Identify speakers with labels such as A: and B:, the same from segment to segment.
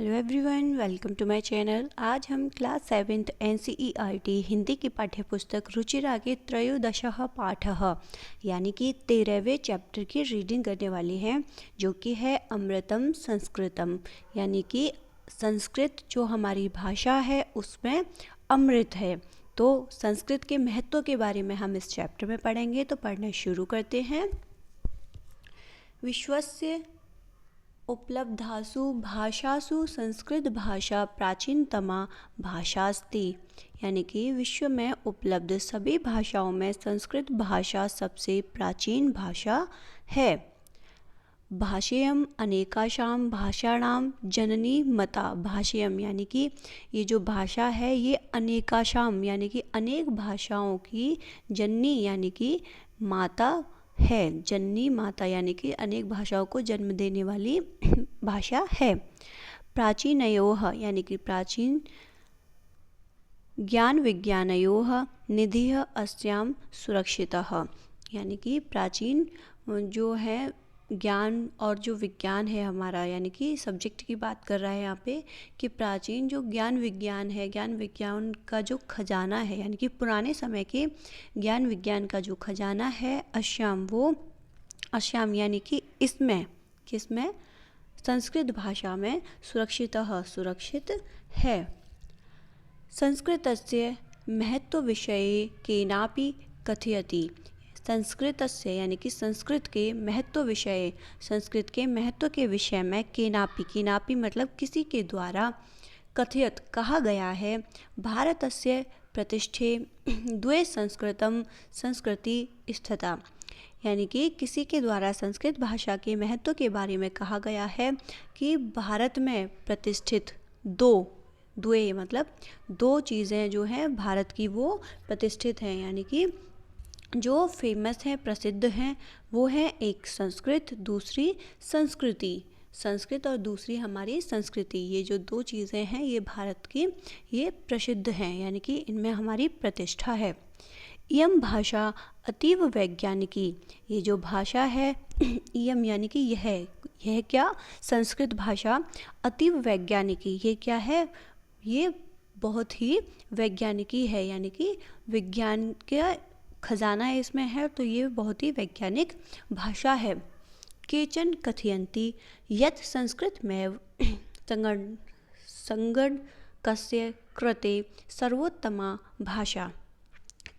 A: Hello everyone, welcome to my channel. आज हम class 7th NCERT Hindi की पाठ्यपुस्तक रुचिरागे त्रयोदशः पाठः यानी कि 13वें चैप्टर की रीडिंग करने वाली हैं, जो कि है अमृतम संस्कृतम, यानी कि संस्कृत जो हमारी भाषा है उसमें अमृत है। तो संस्कृत के महत्व के बारे में हम इस चैप्टर में पढ़ेंगे। तो पढ़ना शुरू करते हैं। विश्वस्य उपलब्धासु भाषासु संस्कृत भाषा प्राचीनतमा भाषास्ति, यानी कि विश्व में उपलब्ध सभी भाषाओं में संस्कृत भाषा सबसे प्राचीन भाषा है। भाषेयम अनेकाशां भाषाणां जननी मता। भाषेयम यानी कि ये जो भाषा है ये अनेकाशां यानी कि अनेक भाषाओं की जननी यानी कि माता है। जननी माता यानी कि अनेक भाषाओं को जन्म देने वाली भाषा है। प्राचीनयोः यानी कि प्राचीन, ज्ञान विज्ञानयोः निधिः अस्यां सुरक्षितः, यानी कि प्राचीन जो है ज्ञान और जो विज्ञान है हमारा, यानी कि सब्जेक्ट की बात कर रहा है यहाँ पे कि प्राचीन जो ज्ञान विज्ञान है, ज्ञान विज्ञान का जो खजाना है, यानी कि पुराने समय के ज्ञान विज्ञान का जो खजाना है, अश्याम, वो अश्याम यानी कि इसमें, किसमें, संस्कृत भाषा में सुरक्षितः सुरक्षित है। संस्कृतस्य महत्वविषये केनापि कथयति। संस्कृतस्य यानी कि संस्कृत के महत्व विषय, संस्कृत के महत्व के विषय में केनापि, केनापि मतलब किसी के द्वारा, कथयत कहा गया है, भारतस्य प्रतिष्ठे द्वे संस्कृतम संस्कृति स्थिता, यानी कि किसी के द्वारा संस्कृत भाषा के महत्व के बारे में कहा गया है कि भारत में प्रतिष्ठित द्वे मतलब दो चीज़ें जो हैं भारत की वो प्रतिष्ठित हैं, यानी कि जो फेमस हैं, प्रसिद्ध हैं, वो है एक संस्कृत, दूसरी संस्कृति। संस्कृत और दूसरी हमारी संस्कृति, ये जो दो चीज़ें हैं ये भारत की ये प्रसिद्ध हैं, यानी कि इनमें हमारी प्रतिष्ठा है। इयम भाषा अतीव वैज्ञानिकी, ये जो भाषा है इयम यानी कि यह क्या, संस्कृत भाषा अतीव वैज्ञानिकी, ये क्या है, ये बहुत ही वैज्ञानिकी है, यानी कि विज्ञान का खजाना इसमें है, तो ये बहुत ही वैज्ञानिक भाषा है। केचन कथयन्ति यत् संस्कृतमेव संगणकस्य कृते सर्वोत्तमा भाषा।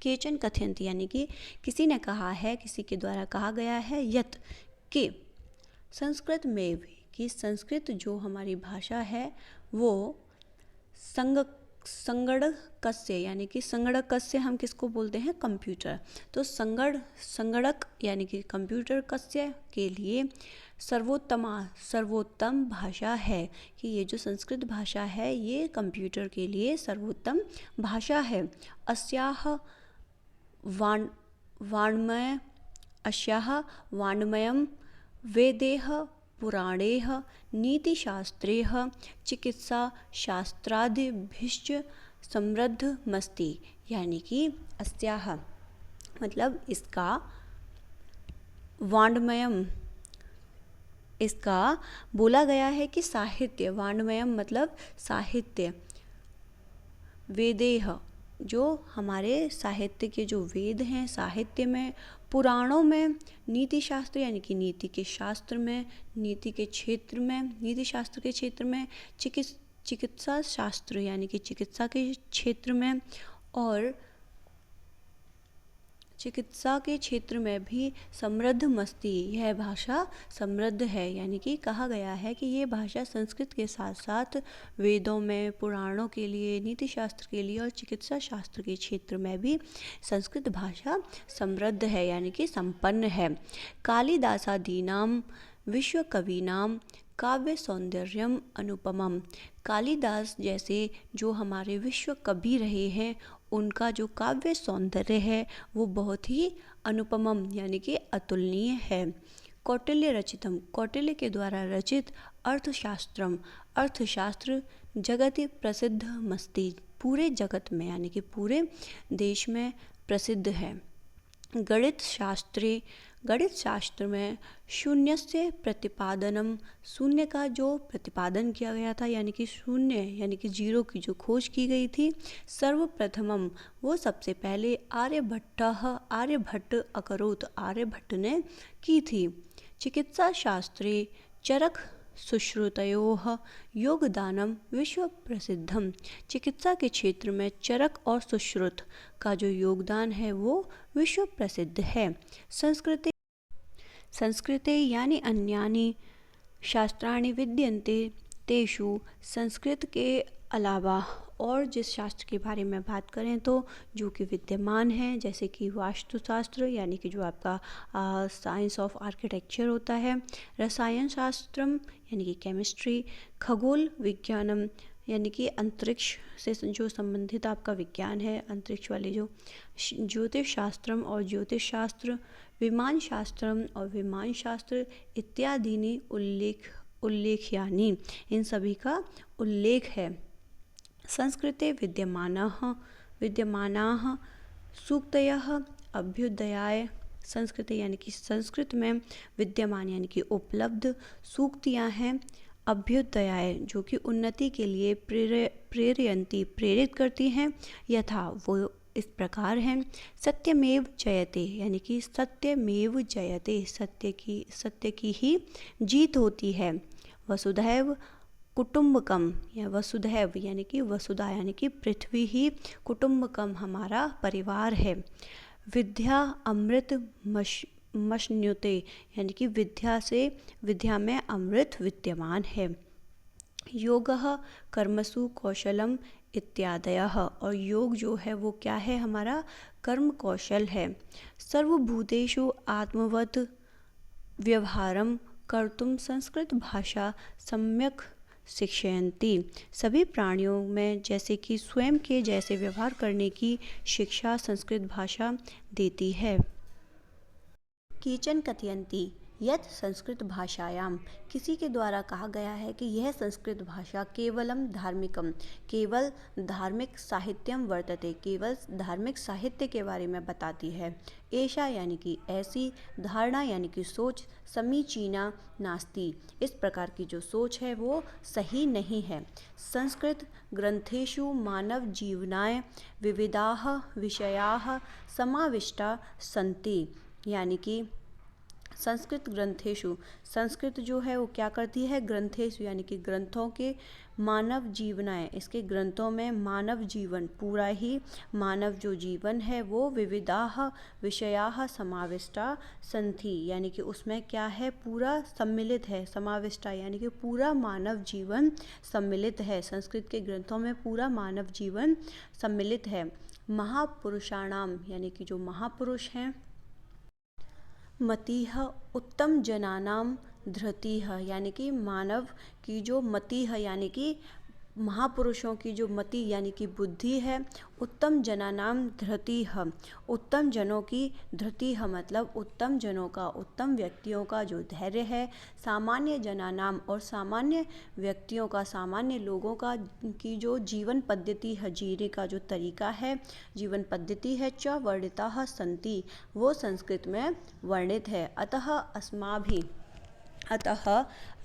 A: केचन कथयन्ति यानी कि किसी ने कहा है, किसी के द्वारा कहा गया है, यत् के संस्कृत में भी, कि संस्कृत जो हमारी भाषा है वो संगणकस्य यानी कि संगणकस्य हम किसको बोलते हैं, कंप्यूटर, तो संगणक यानी कि कंप्यूटर कस्य के लिए सर्वोत्तम भाषा है, कि ये जो संस्कृत भाषा है ये कंप्यूटर के लिए सर्वोत्तम भाषा है। अस्याः वाङ्मयं वेदैः पुराणैः नीतिशास्त्रैः चिकित्साशास्त्रादिभिश्च समृद्धमस्ति, यानी कि अस्याः मतलब इसका, वाङ्मयम इसका बोला गया है कि साहित्य, वाङ्मयम मतलब साहित्य, वेदैः जो हमारे साहित्य के जो वेद हैं, साहित्य में, पुराणों में, नीति शास्त्र यानी कि नीति के शास्त्र में, नीति के क्षेत्र में, नीति शास्त्र के क्षेत्र में, चिकित्सा शास्त्र यानी कि चिकित्सा के क्षेत्र में, और चिकित्सा के क्षेत्र में भी समृद्ध मस्ती, यह भाषा समृद्ध है, यानी कि कहा गया है कि ये भाषा संस्कृत के साथ साथ वेदों में, पुराणों के लिए, नीति शास्त्र के लिए और चिकित्सा शास्त्र के क्षेत्र में भी संस्कृत भाषा समृद्ध है, यानी कि संपन्न है। कालिदासादीनां विश्वकवीनां काव्य सौंदर्यम अनुपमम। कालिदास जैसे जो हमारे विश्व कवि रहे हैं उनका जो काव्य सौंदर्य है वो बहुत ही अनुपमम यानी कि अतुलनीय है। कौटिल्य रचितम, कौटिल्य के द्वारा रचित अर्थशास्त्रम, अर्थशास्त्र जगति प्रसिद्धमस्ति, पूरे जगत में यानी कि पूरे देश में प्रसिद्ध है। गणित शास्त्र में शून्य से प्रतिपादनम, शून्य का जो प्रतिपादन किया गया था यानी कि शून्य यानी कि जीरो की जो खोज की गई थी, सर्वप्रथमम वो सबसे पहले आर्यभट्ट अकरोत्, आर्यभट्ट ने की थी। चिकित्सा शास्त्रे चरक सुश्रुतयोः योगदानम विश्व प्रसिद्धम, चिकित्सा के क्षेत्र में चरक और सुश्रुत का जो योगदान है वो विश्व प्रसिद्ध है। संस्कृते यानी अन्यानि शास्त्राणि विद्यन्ते तेषु, संस्कृत के अलावा और जिस शास्त्र के बारे में बात करें तो जो कि विद्यमान है, जैसे कि वास्तुशास्त्र यानी कि जो आपका साइंस ऑफ आर्किटेक्चर होता है, रसायन शास्त्रम यानी कि केमिस्ट्री, खगोल विज्ञानम यानी कि अंतरिक्ष से जो संबंधित आपका विज्ञान है, अंतरिक्ष वाले जो ज्योतिष शास्त्रम और ज्योतिष शास्त्र, विमान शास्त्रम और विमान शास्त्र इत्यादि उल्लेख्यानि, इन सभी का उल्लेख है। संस्कृते विद्यमानाः सूक्तयः अभ्युदयाय, संस्कृत यानी कि संस्कृत में विद्यमान यानी कि उपलब्ध सूक्तियाँ हैं, अभ्युदयाय जो कि उन्नति के लिए प्रेरयन्ति प्रेरित करती हैं, यथा वो इस प्रकार हैं। सत्यमेव जयते यानी कि सत्यमेव जयते, सत्य की ही जीत होती है। वसुधैव कुटुंबकम या वसुधैव यानी कि वसुधा यानी कि पृथ्वी ही कुटुंबकम हमारा परिवार है। विद्या अमृत मश्नुते यानी कि विद्या में अमृत विद्यमान है। योगः कर्मसु कौशलम इत्यादयः, और योग जो है वो क्या है, हमारा कर्म कौशल है। सर्वभूतेषु आत्मवत् व्यवहारम कर्तुम संस्कृत भाषा सम्यक शिक्षयन्ति, सभी प्राणियों में जैसे कि स्वयं के जैसे व्यवहार करने की शिक्षा संस्कृत भाषा देती है। कीचन कथयन्ति यत् संस्कृत भाषायाम, किसी के द्वारा कहा गया है कि यह संस्कृत भाषा केवल धार्मिक साहित्यम वर्तते, केवल धार्मिक साहित्य के बारे में बताती है। ऐसा यानी कि ऐसी, धारणा यानी कि सोच, समीचीना नास्ति, इस प्रकार की जो सोच है वो सही नहीं है। संस्कृत ग्रंथेषु मानव जीवनाय विविधाः विषयाः समाविष्टा सन्ति, यानी कि संस्कृत ग्रंथेषु, संस्कृत जो है वो क्या करती है, ग्रंथेषु यानी कि ग्रंथों के, मानव जीवनाय इसके ग्रंथों में मानव जीवन, पूरा ही मानव जो जीवन है वो विविधाः विषयाः समाविष्टा सन्ति, यानी कि उसमें क्या है, पूरा सम्मिलित है। समाविष्टा यानी कि पूरा मानव जीवन सम्मिलित है, संस्कृत के ग्रंथों में पूरा मानव जीवन सम्मिलित है। महापुरुषाणाम यानी कि जो महापुरुष हैं, मतिः उत्तम जनानाम धृतिः, यानी कि मानव की जो मति है यानी कि महापुरुषों की जो मति यानी कि बुद्धि है, उत्तम जनानाम धृतिः, उत्तम जनों की धृतिः मतलब उत्तम जनों का, उत्तम व्यक्तियों का जो धैर्य है, सामान्य जनानाम और सामान्य व्यक्तियों का, सामान्य लोगों का की जो जीवन पद्धति है, जीने का जो तरीका है, जीवन पद्धति है, च वर्णिताः सन्ति, वो संस्कृत में वर्णित है। अतः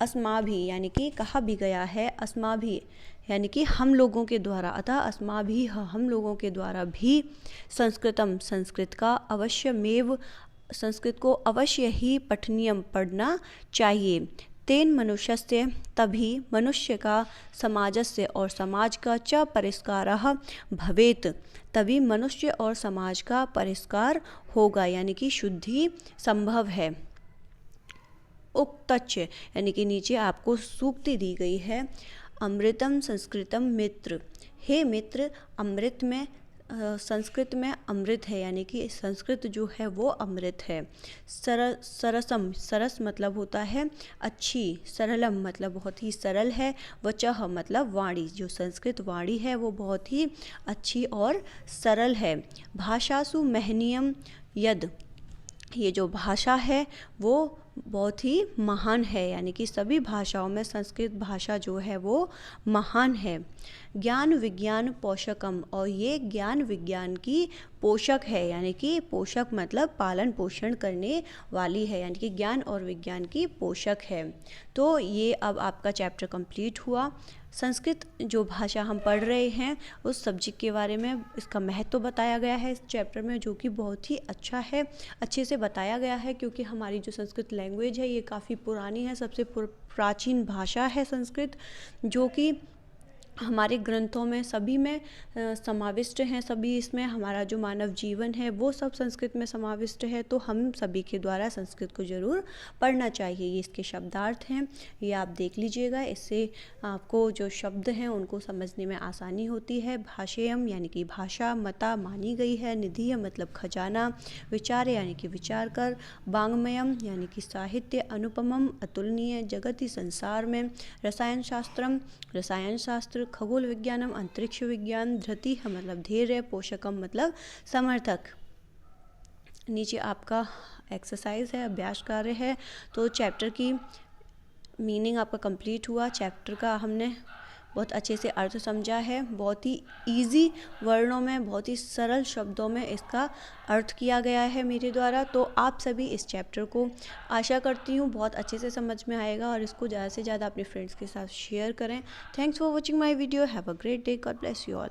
A: अस्माभि यानी कि कहा भी गया है, अस्माभि यानी कि हम लोगों के द्वारा, अतः अस्माभि हम लोगों के द्वारा भी संस्कृतम संस्कृत का अवश्यमेव, संस्कृत को अवश्य ही पठनीयम पढ़ना चाहिए। तेन मनुष्यस्य तभी मनुष्य का, समाजस्य और समाज का, च परिष्कारः भवेत् तभी मनुष्य और समाज का परिष्कार होगा, यानी कि शुद्धि संभव है। उक्तच यानी कि नीचे आपको सूक्ति दी गई है, अमृतम संस्कृतम मित्र, हे मित्र अमृत में संस्कृत में अमृत है, यानी कि संस्कृत जो है वो अमृत है। सरसम, सरस मतलब होता है अच्छी, सरलम मतलब बहुत ही सरल है, वचः मतलब वाणी, जो संस्कृत वाणी है वो बहुत ही अच्छी और सरल है। भाषासु महनीयम यद, ये जो भाषा है वो बहुत ही महान है, यानी कि सभी भाषाओं में संस्कृत भाषा जो है वो महान है। ज्ञान विज्ञान पोषकम, और ये ज्ञान विज्ञान की पोषक है, यानी कि पोषक मतलब पालन पोषण करने वाली है, यानी कि ज्ञान और विज्ञान की पोषक है। तो ये अब आपका चैप्टर कंप्लीट हुआ। संस्कृत जो भाषा हम पढ़ रहे हैं उस सब्जेक्ट के बारे में इसका महत्व बताया गया है इस चैप्टर में, जो कि बहुत ही अच्छा है, अच्छे से बताया गया है, क्योंकि हमारी जो संस्कृत लैंग्वेज है ये काफ़ी पुरानी है, सबसे प्राचीन भाषा है संस्कृत, जो कि हमारे ग्रंथों में सभी में समाविष्ट हैं। सभी इसमें हमारा जो मानव जीवन है वो सब संस्कृत में समाविष्ट है। तो हम सभी के द्वारा संस्कृत को ज़रूर पढ़ना चाहिए। ये इसके शब्दार्थ हैं, ये आप देख लीजिएगा। इससे आपको जो शब्द हैं उनको समझने में आसानी होती है। भाषेयम यानी कि भाषा, मता मानी गई है, निधिय मतलब खजाना, विचार यानी कि विचार कर, वाङ्मयम यानी कि साहित्य, अनुपमम अतुलनीय, जगति संसार में, रसायन शास्त्रम रसायन शास्त्र, खगोल विज्ञानम अंतरिक्ष विज्ञान, धृति मतलब धैर्य, पोषकम मतलब समर्थक। नीचे आपका एक्सरसाइज है, अभ्यास कार्य है। तो चैप्टर की मीनिंग आपका कंप्लीट हुआ। चैप्टर का हमने बहुत अच्छे से अर्थ समझा है, बहुत ही इजी वर्णों में, बहुत ही सरल शब्दों में इसका अर्थ किया गया है मेरे द्वारा। तो आप सभी इस चैप्टर को आशा करती हूँ बहुत अच्छे से समझ में आएगा, और इसको ज़्यादा से ज़्यादा अपने फ्रेंड्स के साथ शेयर करें। Thanks for watching my video. Have a great day. God bless you all.